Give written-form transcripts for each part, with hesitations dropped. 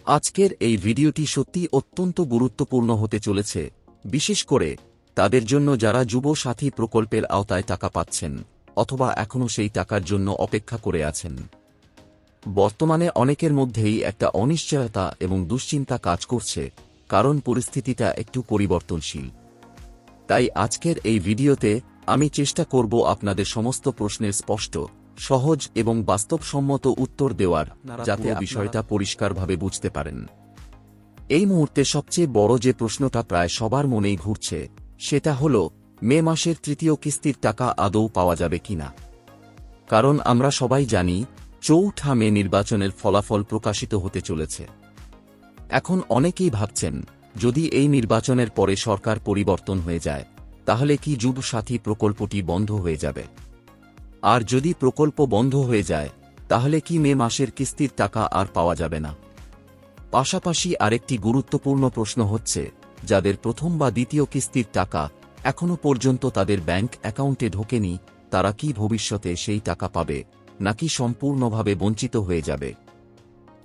আজকের এই ভিডিওটি সত্যি অত্যন্ত গুরুত্বপূর্ণ হতে চলেছে, বিশেষ করে তাদের জন্য যারা যুব সাথী প্রকল্পের আওতায় টাকা পাচ্ছেন অথবা এখনও সেই টাকার জন্য অপেক্ষা করে আছেন। বর্তমানে অনেকের মধ্যেই একটা অনিশ্চয়তা এবং দুশ্চিন্তা কাজ করছে, কারণ পরিস্থিতিটা একটু পরিবর্তনশীল। তাই আজকের এই ভিডিওতে আমি চেষ্টা করব আপনাদের সমস্ত প্রশ্নের স্পষ্ট, সহজ এবং বাস্তবসম্মত উত্তর দেওয়ার, যাতে বিষয়টা পরিষ্কারভাবে বুঝতে পারেন। এই মুহূর্তে সবচেয়ে বড় যে প্রশ্নটা প্রায় সবার মনেই ঘুরছে, সেটা হল মে মাসের তৃতীয় কিস্তির টাকা আদৌ পাওয়া যাবে কিনা। কারণ আমরা সবাই জানি, ৪ মে নির্বাচনের ফলাফল প্রকাশিত হতে চলেছে। এখন অনেকেই ভাবছেন, যদি এই নির্বাচনের পরে সরকার পরিবর্তন হয়ে যায়, তাহলে কি যুব সাথী প্রকল্পটি বন্ধ হয়ে যাবে? আর যদি প্রকল্প বন্ধ হয়ে যায়, তাহলে কি মে মাসের কিস্তির টাকা আর পাওয়া যাবে না? পাশাপাশি আরেকটি গুরুত্বপূর্ণ প্রশ্ন হচ্ছে, যাদের প্রথম বা দ্বিতীয় কিস্তির টাকা এখনও পর্যন্ত তাদের ব্যাংক অ্যাকাউন্টে ঢোকেনি, তারা কি ভবিষ্যতে সেই টাকা পাবে, নাকি সম্পূর্ণভাবে বঞ্চিত হয়ে যাবে?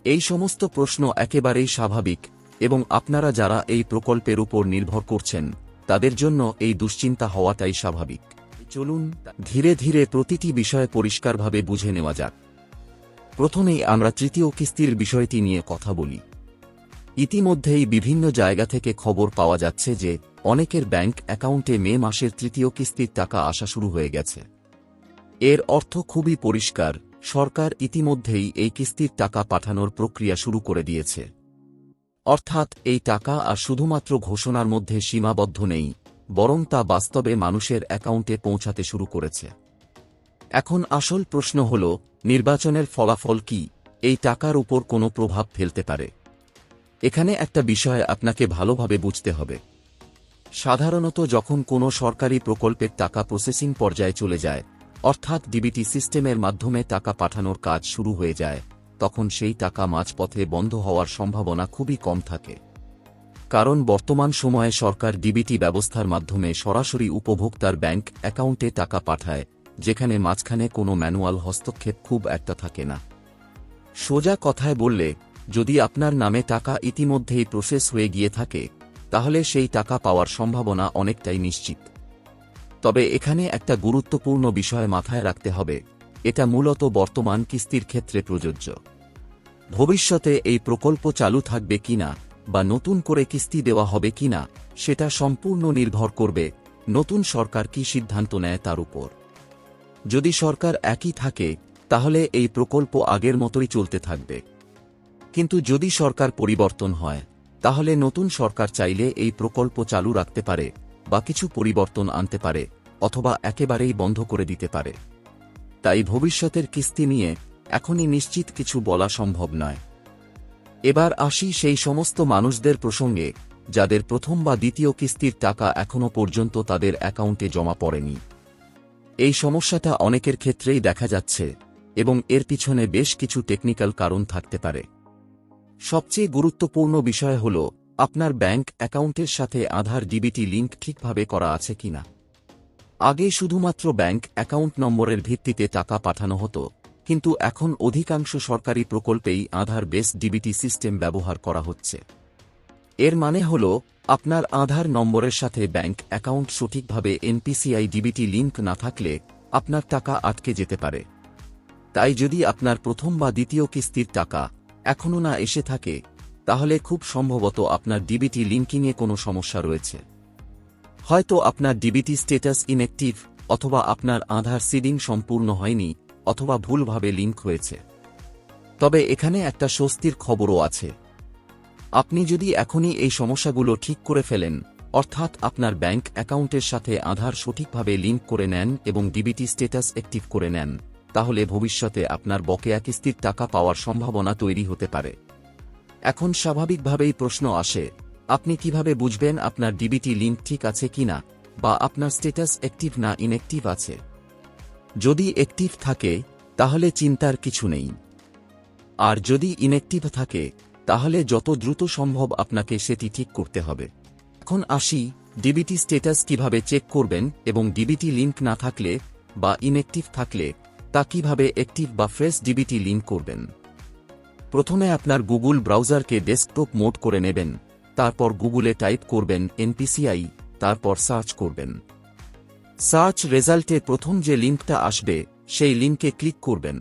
এই সমস্ত প্রশ্ন একেবারেই স্বাভাবিক, এবং আপনারা যারা এই প্রকল্পের উপর নির্ভর করছেন, তাদের জন্য এই দুশ্চিন্তা হওয়াটাই স্বাভাবিক। চলুন ধীরে ধীরে প্রতিটি বিষয় পরিষ্কারভাবে বুঝে নেওয়া যাক। প্রথমেই আমরা তৃতীয় কিস্তির বিষয়টি নিয়ে কথা বলি। ইতিমধ্যেই বিভিন্ন জায়গা থেকে খবর পাওয়া যাচ্ছে যে অনেকের ব্যাংক অ্যাকাউন্টে মে মাসের তৃতীয় কিস্তির টাকা আসা শুরু হয়ে গেছে। এর অর্থ খুবই পরিষ্কার, সরকার ইতিমধ্যেই এই কিস্তির টাকা পাঠানোর প্রক্রিয়া শুরু করে দিয়েছে। অর্থাৎ এই টাকা আর শুধুমাত্র ঘোষণার মধ্যে সীমাবদ্ধ নেই, বরং তা বাস্তবে মানুষের অ্যাকাউন্টে পৌঁছাতে শুরু করেছে। এখন আসল প্রশ্ন হল, নির্বাচনের ফলাফল কি এই টাকার উপর কোনো প্রভাব ফেলতে পারে? এখানে একটা বিষয় আপনাকে ভালোভাবে বুঝতে হবে। সাধারণত যখন কোনো সরকারি প্রকল্পের টাকা প্রসেসিং পর্যায়ে চলে যায়, অর্থাৎ ডিবিটি সিস্টেমের মাধ্যমে টাকা পাঠানোর কাজ শুরু হয়ে যায়, তখন সেই টাকা মাঝপথে বন্ধ হওয়ার সম্ভাবনা খুবই কম থাকে। কারণ বর্তমান সময়ে সরকার ডিবিটি ব্যবস্থার মাধ্যমে সরাসরি উপভোক্তার ব্যাংক অ্যাকাউন্টে টাকা পাঠায়, যেখানে মাঝখানে কোনো ম্যানুয়াল হস্তক্ষেপ খুব একটা থাকে না। সোজা কথায় বললে, যদি আপনার নামে টাকা ইতিমধ্যেই প্রসেস হয়ে গিয়ে থাকে, তাহলে সেই টাকা পাওয়ার সম্ভাবনা অনেকটাই নিশ্চিত। তবে এখানে একটা গুরুত্বপূর্ণ বিষয় মাথায় রাখতে হবে, এটা মূলত বর্তমান কিস্তির ক্ষেত্রে প্রযোজ্য। ভবিষ্যতে এই প্রকল্প চালু থাকবে কিনা বা নতুন করে কিস্তি দেওয়া হবে কিনা, সেটা সম্পূর্ণ নির্ভর করবে নতুন সরকার কি সিদ্ধান্ত নেয় তার উপর। যদি সরকার একই থাকে, তাহলে এই প্রকল্প আগের মতোই চলতে থাকবে। কিন্তু যদি সরকার পরিবর্তন হয়, তাহলে নতুন সরকার চাইলে এই প্রকল্প চালু রাখতে পারে বা কিছু পরিবর্তন আনতে পারে, অথবা একেবারেই বন্ধ করে দিতে পারে। তাই ভবিষ্যতের কিস্তি নিয়ে এখনই নিশ্চিত কিছু বলা সম্ভব নয়। এবার আসি সেই সমস্ত মানুষদের প্রসঙ্গে, যাদের প্রথম বা দ্বিতীয় কিস্তির টাকা এখনও পর্যন্ত তাদের অ্যাকাউন্টে জমা পড়েনি। এই সমস্যাটা অনেকের ক্ষেত্রেই দেখা যাচ্ছে, এবং এর পিছনে বেশ কিছু টেকনিক্যাল কারণ থাকতে পারে। সবচেয়ে গুরুত্বপূর্ণ বিষয় হল, আপনার ব্যাংক অ্যাকাউন্টের সাথে আধার ডিবিটি লিঙ্ক ঠিকভাবে করা আছে কিনা। আগে শুধুমাত্র ব্যাংক অ্যাকাউন্ট নম্বরের ভিত্তিতে টাকা পাঠানো হতো, কিন্তু এখন অধিকাংশ সরকারি প্রকল্পেই আধার বেস ডিবিটি সিস্টেম ব্যবহার করা হচ্ছে। এর মানে হল, আপনার আধার নম্বরের সাথে ব্যাংক অ্যাকাউন্ট সঠিকভাবে এনপিসিআই ডিবিটি লিঙ্ক না থাকলে আপনার টাকা আটকে যেতে পারে। তাই যদি আপনার প্রথম বা দ্বিতীয় কিস্তির টাকা এখনও না এসে থাকে, তাহলে খুব সম্ভবত আপনার ডিবিটি লিঙ্কিংয়ে কোনো সমস্যা রয়েছে। হয়তো আপনার ডিবিটি স্ট্যাটাস ইনঅ্যাক্টিভ, অথবা আপনার আধার সিডিং সম্পূর্ণ হয়নি, অথবা ভুলভাবে লিঙ্ক হয়েছে। তবে এখানে একটা স্বস্তির খবরও আছে। আপনি যদি এখনই এই সমস্যাগুলো ঠিক করে ফেলেন, অর্থাৎ আপনার ব্যাংক অ্যাকাউন্টের সাথে আধার সঠিকভাবে লিঙ্ক করে নেন এবং ডিবিটি স্ট্যাটাস অ্যাক্টিভ করে নেন, তাহলে ভবিষ্যতে আপনার বকেয়া কিস্তির টাকা পাওয়ার সম্ভাবনা তৈরি হতে পারে। এখন স্বাভাবিকভাবেই প্রশ্ন আসে, আপনি কিভাবে বুঝবেন আপনার ডিবিটি লিঙ্ক ঠিক আছে কিনা, বা আপনার স্ট্যাটাস অ্যাক্টিভ না ইনঅ্যাক্টিভ আছে? যদি অ্যাক্টিভ থাকে, তাহলে চিন্তার কিছু নেই। আর যদি ইনঅ্যাক্টিভ থাকে, তাহলে যত দ্রুত সম্ভব আপনাকে সেটি ঠিক করতে হবে। এখন আসি, ডিবিটি স্ট্যাটাস কিভাবে চেক করবেন, এবং ডিবিটি লিঙ্ক না থাকলে বা ইনঅ্যাক্টিভ থাকলে তা কিভাবে অ্যাক্টিভ বা ফ্রেশ ডিবিটি লিঙ্ক করবেন। প্রথমে আপনার গুগল ব্রাউজারকে ডেস্কটপ মোড করে নেবেন, তারপর গুগলে টাইপ করবেন NPCI, তারপর সার্চ করবেন। সার্চ রেজাল্টে প্রথম যে লিঙ্কটা আসবে সেই লিঙ্কে ক্লিক করবেন।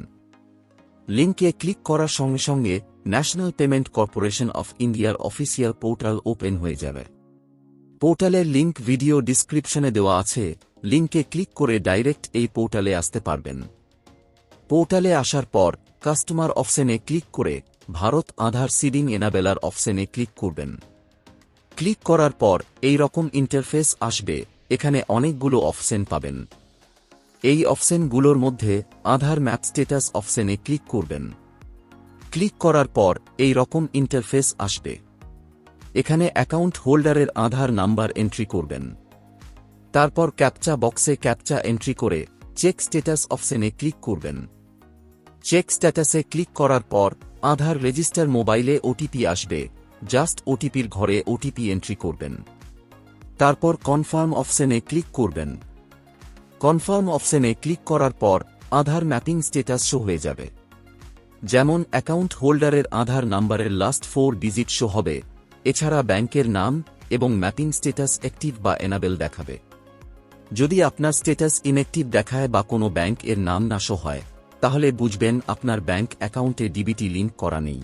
লিঙ্কে ক্লিক করার সঙ্গে সঙ্গে ন্যাশনাল পেমেন্ট কর্পোরেশন অফ ইন্ডিয়ার অফিসিয়াল পোর্টাল ওপেন হয়ে যাবে। পোর্টালের লিঙ্ক ভিডিও ডিসক্রিপশনে দেওয়া আছে, লিঙ্কে ক্লিক করে ডাইরেক্ট এই পোর্টালে আসতে পারবেন। পোর্টালে আসার পর কাস্টমার অপশনে ক্লিক করে ভারত আধার সিডিং এনাবেলার অপশনে ক্লিক করবেন। ক্লিক করার পর এই রকম ইন্টারফেস আসবে, এখানে অনেকগুলো অপশন পাবেন। এই অপশনগুলোর মধ্যে আধার ম্যাপ স্ট্যাটাস অপশনে ক্লিক করবেন। ক্লিক করার পর এই রকম ইন্টারফেস আসবে, এখানে অ্যাকাউন্ট হোল্ডারের আধার নাম্বার এন্ট্রি করবেন। তারপর ক্যাপচা বক্সে ক্যাপচা এন্ট্রি করে চেক স্ট্যাটাস অপশনে ক্লিক করবেন। চেক স্ট্যাটাসে ক্লিক করার পর আধার রেজিস্টার মোবাইলে ওটিপি আসবে, জাস্ট ওটিপির ঘরে ওটিপি এন্ট্রি করবেন। তারপর কনফার্ম অপশনে ক্লিক করবেন। কনফার্ম অপশনে ক্লিক করার পর আধার ম্যাপিং স্ট্যাটাস শো হয়ে যাবে, যেমন অ্যাকাউন্ট হোল্ডারের আধার নাম্বারের লাস্ট 4 ডিজিট শো হবে, এছাড়া ব্যাংকের নাম এবং ম্যাপিং স্ট্যাটাস অ্যাক্টিভ বা এনাবেল দেখাবে। যদি আপনার স্ট্যাটাস ইনঅ্যাক্টিভ দেখায় বা কোনো ব্যাংক এর নাম না শো হয়, তাহলে বুঝবেন আপনার ব্যাংক অ্যাকাউন্টে ডিবিটি লিঙ্ক করা নেই।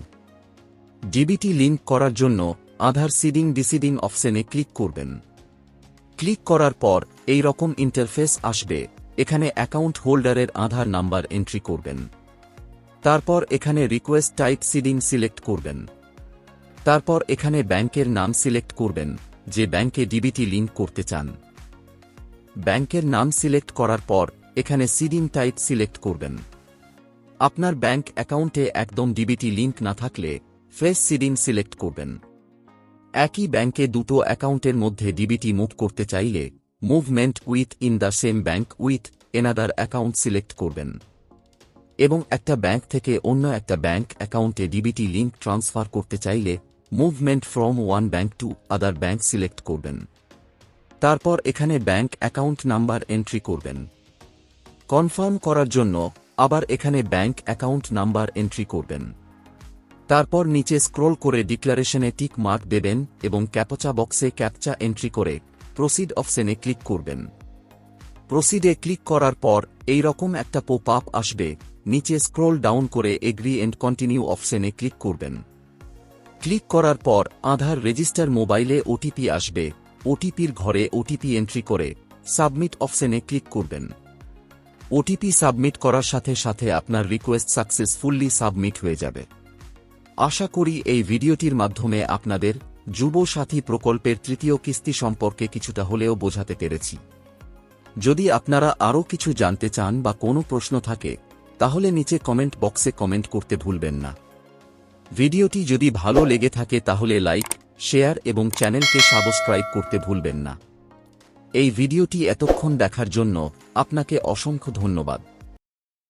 ডিবিটি লিঙ্ক করার জন্য আধার সিডিং ডিসিডিং অপশনে ক্লিক করবেন। ক্লিক করার পর এই রকম ইন্টারফেস আসবে, এখানে অ্যাকাউন্ট হোল্ডারের আধার নাম্বার এন্ট্রি করবেন। তারপর এখানে রিকোয়েস্ট টাইপ সিডিং সিলেক্ট করবেন। তারপর এখানে ব্যাংকের নাম সিলেক্ট করবেন, যে ব্যাংকে ডিবিটি লিঙ্ক করতে চান। ব্যাংকের নাম সিলেক্ট করার পর এখানে সিডিং টাইপ সিলেক্ট করবেন। আপনার ব্যাংক অ্যাকাউন্টে একদম ডিবিটি লিঙ্ক না থাকলে ফ্রেশ সিডিং সিলেক্ট করবেন। একই ব্যাংকে দুটো অ্যাকাউন্টের মধ্যে ডিবিটি মুভ করতে চাইলে movement with in the same bank with another account select করবেন। এবং একটা ব্যাংক থেকে অন্য একটা ব্যাংক অ্যাকাউন্টে ডিবিটি লিঙ্ক ট্রান্সফার করতে চাইলে movement from one bank to other bank select করবেন। তারপর এখানে ব্যাংক অ্যাকাউন্ট নাম্বার এন্ট্রি করবেন। কনফার্ম করার জন্য আবার এখানে ব্যাংক অ্যাকাউন্ট নাম্বার এন্ট্রি করবেন। তারপর নিচে স্ক্রল করে ডিক্লারেশনে টিক মার্ক দেবেন এবং ক্যাপচা বক্সে ক্যাপচা এন্ট্রি করে প্রসিড অপশনে ক্লিক করবেন। প্রসিডে ক্লিক করার পর এই রকম একটা পপ আপ আসবে, নিচে স্ক্রল ডাউন করে এগ্রি এন্ড কন্টিনিউ অপশনে ক্লিক করবেন। ক্লিক করার পর আধার রেজিস্টার মোবাইলে ওটিপি আসবে, ওটিপির ঘরে ওটিপি এন্ট্রি করে সাবমিট অপশনে ক্লিক করবেন। ওটিপি সাবমিট করার সাথে সাথে আপনার রিকোয়েস্ট সাকসেসফুলি সাবমিট হয়ে যাবে। আশা করি এই ভিডিওটির মাধ্যমে আপনাদের যুব সাথী প্রকল্পের তৃতীয় কিস্তি সম্পর্কে কিছুটা হলেও বোঝাতে পেরেছি। যদি আপনারা আরও কিছু জানতে চান বা কোনো প্রশ্ন থাকে, তাহলে নিচে কমেন্ট বক্সে কমেন্ট করতে ভুলবেন না। ভিডিওটি যদি ভালো লেগে থাকে তাহলে লাইক, শেয়ার এবং চ্যানেলকে সাবস্ক্রাইব করতে ভুলবেন না। এই ভিডিওটি এতক্ষণ দেখার জন্য আপনাকে অসংখ্য ধন্যবাদ।